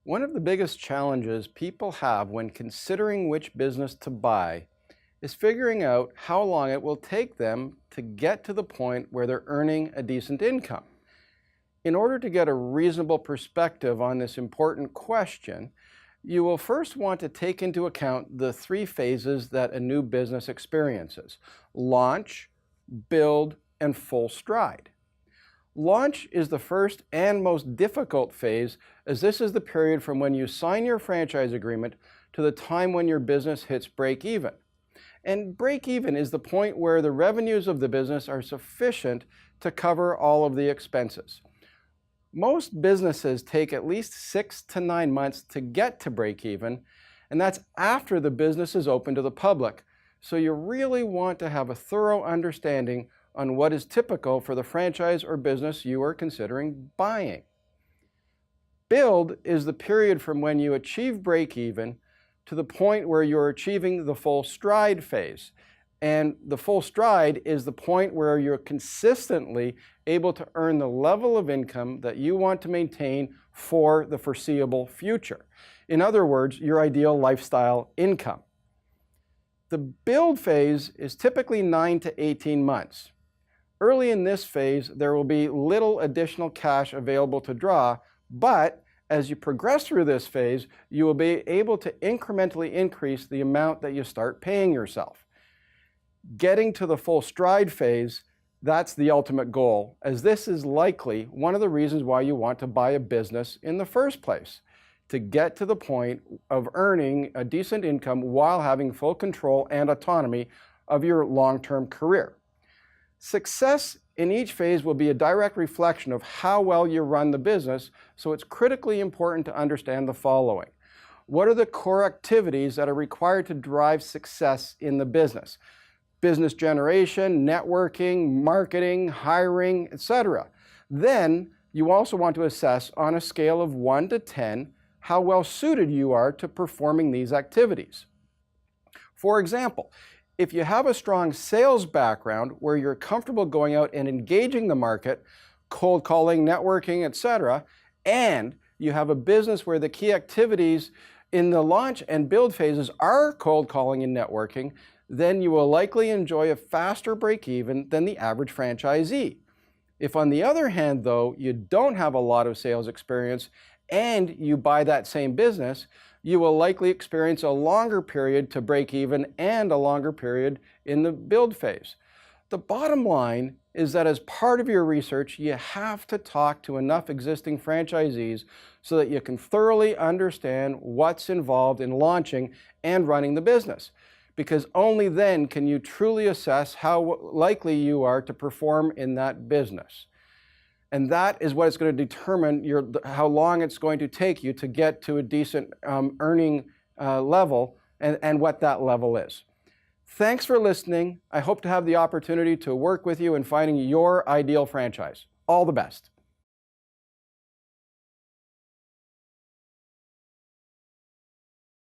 One of the biggest challenges people have when considering which business to buy is figuring out how long it will take them to get to the point where they're earning a decent income. In order to get a reasonable perspective on this important question, you will first want to take into account the three phases that a new business experiences: launch, build, and full stride. Launch is the first and most difficult phase, as this is the period from when you sign your franchise agreement to the time when your business hits break even. And break even is the point where the revenues of the business are sufficient to cover all of the expenses. Most businesses take at least 6 to 9 months to get to break even, and that's after the business is open to the public. So you really want to have a thorough understanding on what is typical for the franchise or business you are considering buying. Build is the period from when you achieve break even to the point where you're achieving the full stride phase. And the full stride is the point where you're consistently able to earn the level of income that you want to maintain for the foreseeable future. In other words, your ideal lifestyle income. The build phase is typically 9 to 18 months. Early in this phase, there will be little additional cash available to draw, but as you progress through this phase, you will be able to incrementally increase the amount that you start paying yourself. Getting to the full stride phase, that's the ultimate goal, as this is likely one of the reasons why you want to buy a business in the first place, to get to the point of earning a decent income while having full control and autonomy of your long-term career. Success in each phase will be a direct reflection of how well you run the business, so it's critically important to understand the following. What are the core activities that are required to drive success in the business? Business generation, networking, marketing, hiring, etc. Then you also want to assess on a scale of 1 to 10 how well suited you are to performing these activities. For example, if you have a strong sales background where you're comfortable going out and engaging the market, cold calling, networking, etc., and you have a business where the key activities in the launch and build phases are cold calling and networking, then you will likely enjoy a faster break even than the average franchisee. If on the other hand, though, you don't have a lot of sales experience and you buy that same business, you will likely experience a longer period to break even and a longer period in the build phase. The bottom line is that as part of your research, you have to talk to enough existing franchisees so that you can thoroughly understand what's involved in launching and running the business, because only then can you truly assess how likely you are to perform in that business. And that is what is going to determine how long it's going to take you to get to a decent earning level and what that level is. Thanks for listening. I hope to have the opportunity to work with you in finding your ideal franchise. All the best.